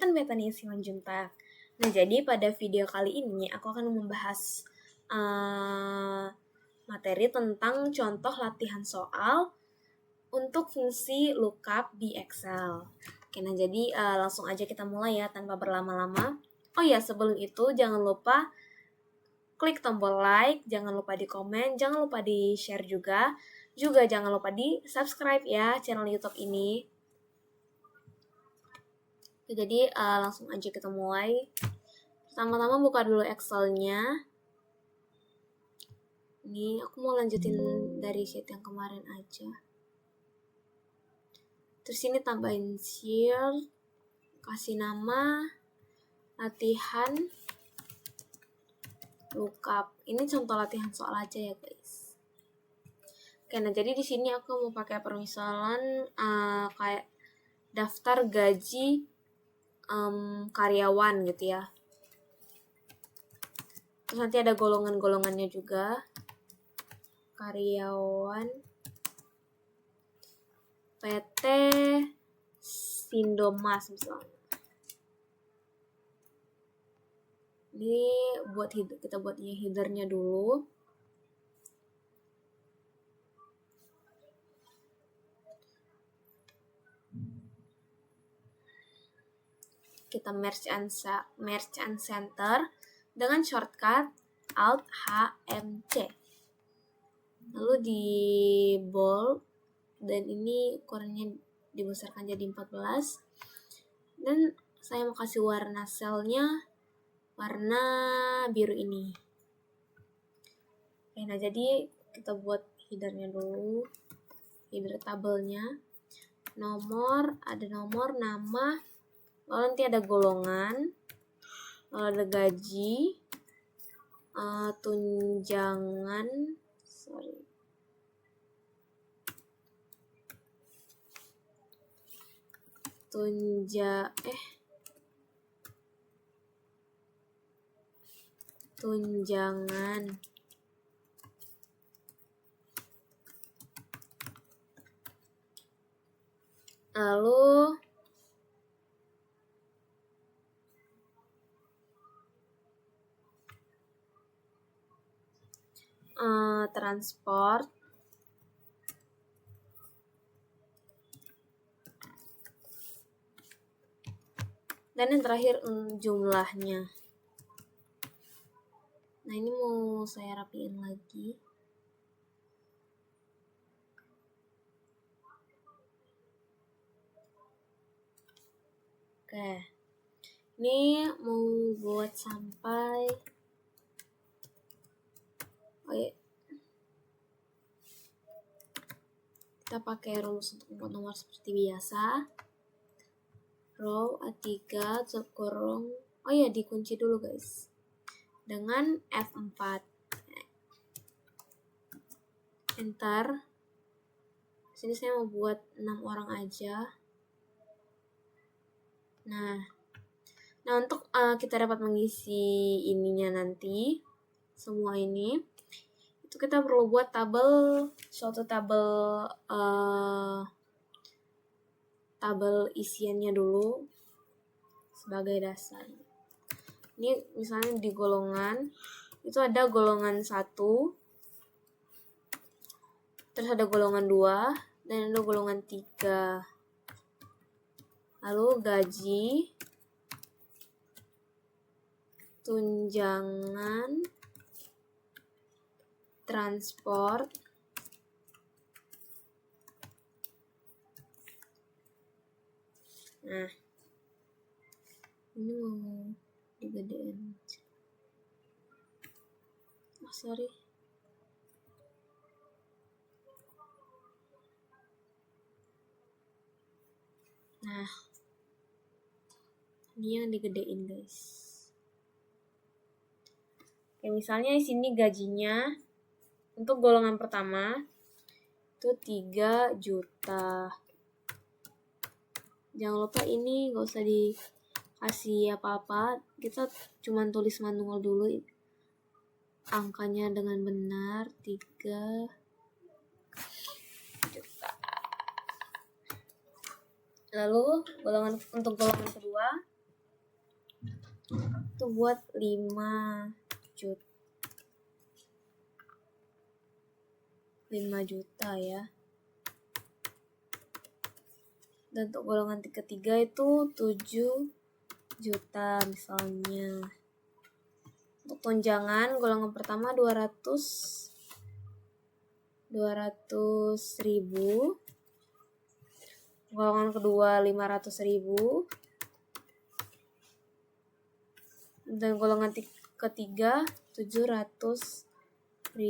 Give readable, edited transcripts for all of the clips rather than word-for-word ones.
Benten Betania Simanjuntak. Nah, jadi pada video kali ini aku akan membahas materi tentang contoh latihan soal untuk fungsi lookup di Excel. Oke, nah jadi langsung aja kita mulai ya tanpa berlama-lama. Oh ya, sebelum itu jangan lupa klik tombol like, jangan lupa di komen, jangan lupa di share juga. Juga jangan lupa di subscribe ya channel YouTube ini. Oke, jadi langsung aja kita mulai. Pertama-tama buka dulu Excel-nya. Ini aku mau lanjutin dari sheet yang kemarin aja. Terus ini tambahin sheet, kasih nama, latihan, lookup. Ini contoh latihan soal aja ya guys. Oke, nah jadi di sini aku mau pakai permisalan kayak daftar gaji karyawan gitu ya. Terus nanti ada golongan-golongannya juga. Karyawan PT Sindomas misalnya. Ini kita buat headernya dulu. Kita merge and center dengan shortcut Alt HMC. Lalu di bold dan ini ukurannya dibesarkan jadi 14. Dan saya mau kasih warna selnya warna biru ini. Oke, nah jadi kita buat headernya dulu. Header tabelnya. Ada nomor, nama, lalu nanti ada golongan, lalu ada gaji, tunjangan, tunjangan, lalu transport, dan yang terakhir jumlahnya. Nah, ini mau saya rapiin lagi. Oke. Ini mau buat sampai kita pakai rumus untuk membuat nomor seperti biasa. Row A3 kurung dikunci dulu guys dengan F4. Enter. Sini saya mau buat 6 orang aja. Nah untuk kita dapat mengisi ininya nanti semua ini, itu kita perlu buat suatu tabel isiannya dulu sebagai dasar. Ini misalnya di golongan itu ada golongan 1, terus ada golongan 2, dan ada golongan 3. Lalu gaji, tunjangan, transport, nah ini mau digedein. Sorry. Nah, ini yang digedein guys. Oke, misalnya di sini gajinya untuk golongan pertama itu 3 juta. Jangan lupa ini nggak usah dikasih apa-apa, kita cuma tulis manual dulu angkanya dengan benar, 3 juta. Lalu untuk golongan kedua itu buat 5 juta. 5 juta ya. Dan untuk golongan ketiga itu 7 juta misalnya. Untuk tunjangan golongan pertama 200.000. Golongan kedua 500.000. Dan golongan ketiga 700.000.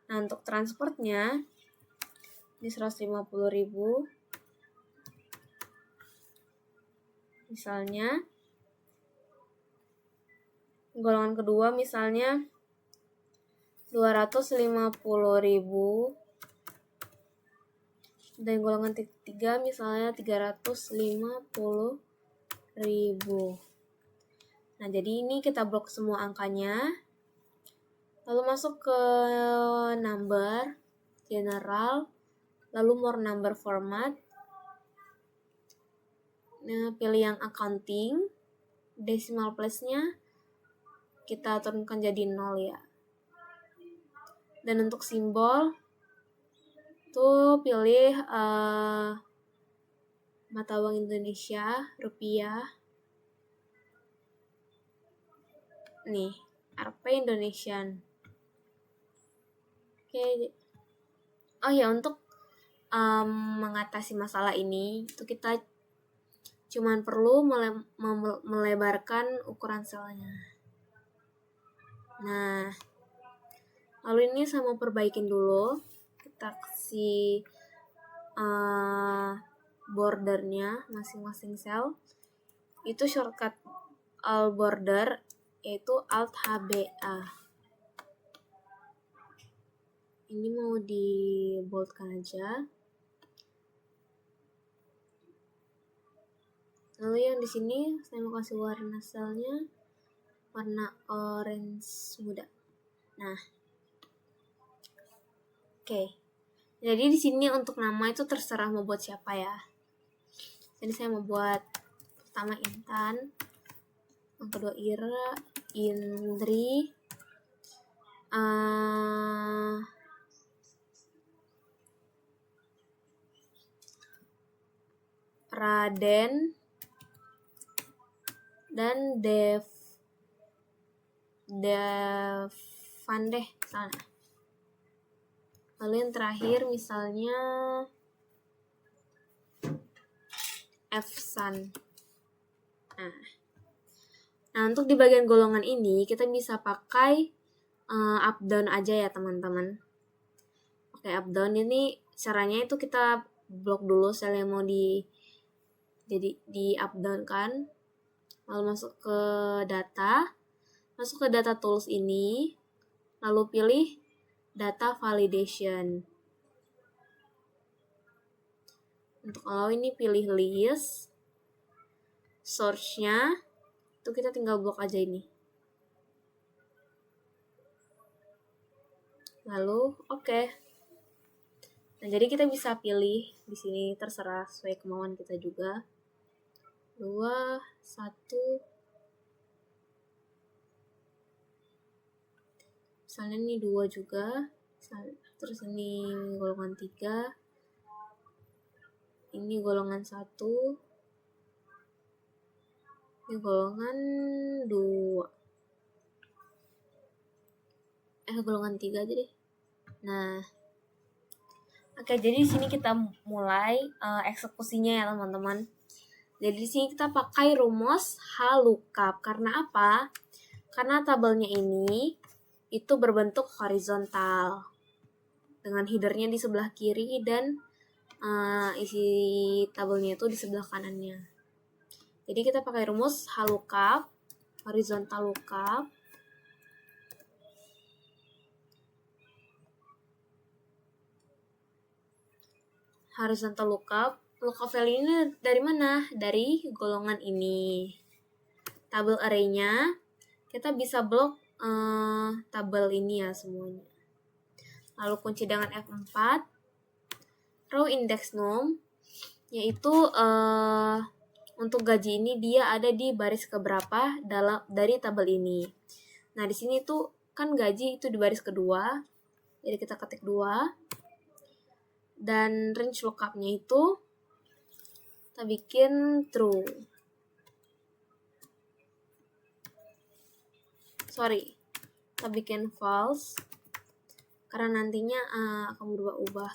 Nah, untuk transportnya ini 150.000. Misalnya golongan kedua misalnya 250.000. Dan golongan ketiga misalnya 350.000. Nah, jadi ini kita blok semua angkanya. Lalu masuk ke number, general, lalu more number format. Nah, pilih yang accounting. Decimal place-nya kita turunkan jadi 0 ya. Dan untuk simbol tuh pilih mata uang Indonesia, rupiah. Nih, Rp Indonesian. Oke. Oh ya, untuk mengatasi masalah ini itu kita cuman perlu melebarkan ukuran selnya. Nah, lalu ini saya mau perbaikin dulu. Kita kasih bordernya masing-masing sel. Itu shortcut all border yaitu Alt HBA. Ini mau di boldkan aja. Lalu yang di sini saya mau kasih warna selnya warna orange muda. Nah, oke. Jadi di sini untuk nama itu terserah mau buat siapa ya. Jadi saya mau buat pertama Intan, yang kedua Ira, Indri, Raden, dan Devan deh sana. Lalu yang terakhir misalnya Efsan. Nah, untuk di bagian golongan ini kita bisa pakai up down aja ya teman-teman. Oke, up down ini caranya itu kita blok dulu sel yang mau di up down kan. Lalu masuk ke data tools ini, lalu pilih data validation. Untuk kalau ini pilih list, source-nya itu kita tinggal blok aja ini. Lalu oke. Nah, jadi kita bisa pilih di sini terserah sesuai kemauan kita juga. 2, 1. Misalnya ini 2 juga. Terus ini golongan 3. Ini golongan 1. Ini golongan 2. Golongan 3 aja deh. Nah, oke, jadi di sini kita mulai eksekusinya ya teman-teman. Jadi di sini kita pakai rumus HLOOKUP. Karena apa? Karena tabelnya ini itu berbentuk horizontal dengan headernya di sebelah kiri dan isi tabelnya itu di sebelah kanannya. Jadi kita pakai rumus HLOOKUP, horizontal lookup. Horizontal lookup value ini dari mana? Dari golongan ini. Tabel array-nya kita bisa blok tabel ini ya semuanya. Lalu kunci dengan F4. Row index num yaitu untuk gaji ini dia ada di baris keberapa dari tabel ini. Nah, di sini tuh kan gaji itu di baris kedua. Jadi kita ketik 2. Dan range lookup-nya itu kita bikin true. Kita bikin false karena nantinya akan berubah-ubah.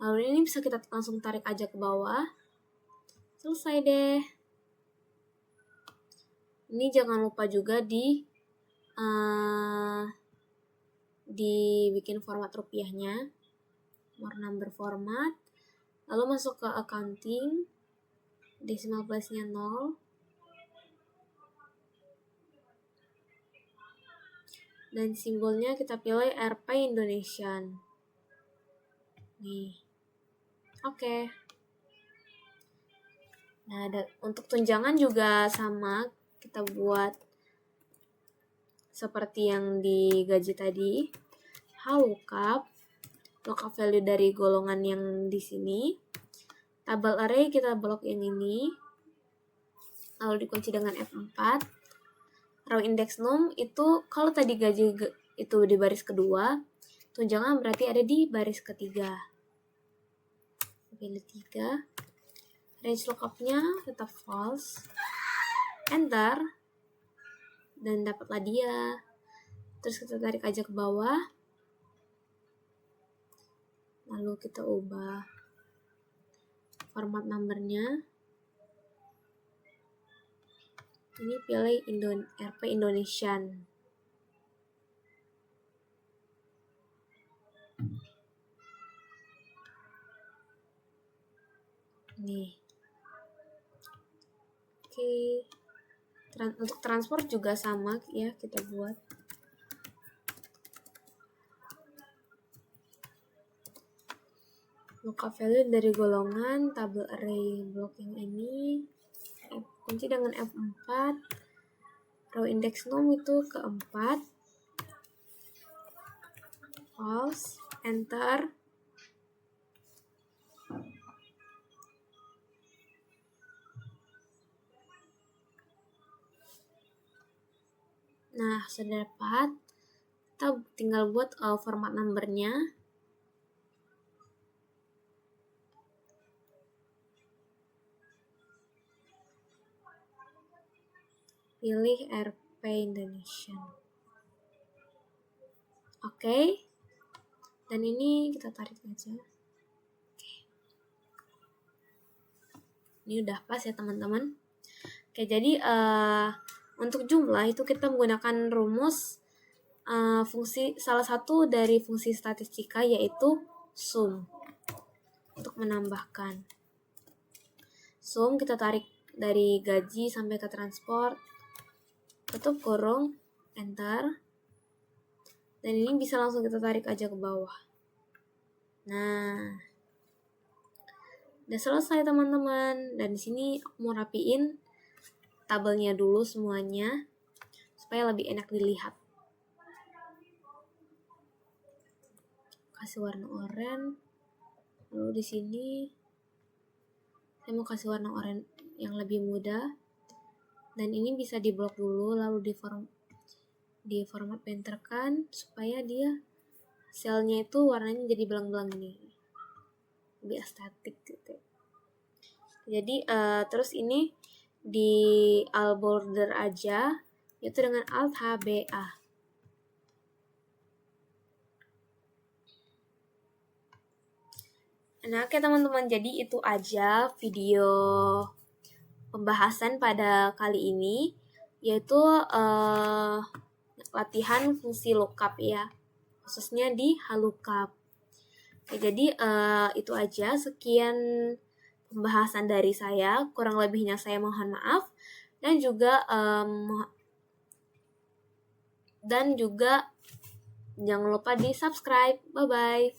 Lalu ini bisa kita langsung tarik aja ke bawah. Selesai deh. Ini jangan lupa juga dibikin format rupiahnya, more number format, lalu masuk ke accounting, decimal place-nya 0, dan simbolnya kita pilih Rp Indonesian. Nih, oke. Nah, untuk tunjangan juga sama, kita buat seperti yang di gaji tadi. Lookup value dari golongan yang di sini. Tabel array kita blok yang ini. Lalu dikunci dengan F4. Row index num itu kalau tadi gaji itu di baris kedua, tunjangan berarti ada di baris ketiga. Pilih 3. Range lookup-nya tetap false. Enter. Dan dapatlah dia. Terus kita tarik aja ke bawah. Lalu kita ubah format numbernya. Ini pilih Rp Indonesian. Nih. Oke. Untuk transport juga sama ya, kita buat. Lookup value dari golongan tabel array blok yang ini. Kunci dengan F4. Row index num itu keempat. False. Enter. Nah, sudah dapat. Kita tinggal buat format numbernya. Pilih Rp Indonesian. Oke. Dan ini kita tarik aja. Oke. Ini udah pas ya teman-teman. Oke, jadi untuk jumlah itu kita menggunakan rumus salah satu dari fungsi statistika, yaitu sum. Untuk menambahkan sum, kita tarik dari gaji sampai ke transport, tutup kurung, enter, dan ini bisa langsung kita tarik aja ke bawah. Nah, udah selesai teman-teman. Dan di sini aku mau rapiin tabelnya dulu semuanya supaya lebih enak dilihat. Kasih warna oranye. Lalu di sini saya mau kasih warna oranye yang lebih muda. Dan ini bisa diblok dulu, lalu di format painterkan supaya dia selnya itu warnanya jadi belang-belang nih, lebih estetik gitu. Jadi terus ini di alt border aja, yaitu dengan Alt HBA. Nah, oke teman-teman, jadi itu aja video pembahasan pada kali ini, yaitu latihan fungsi lookup ya, khususnya di lookup. Oke, jadi itu aja, sekian pembahasan dari saya, kurang lebihnya saya mohon maaf, dan juga jangan lupa di subscribe. Bye bye.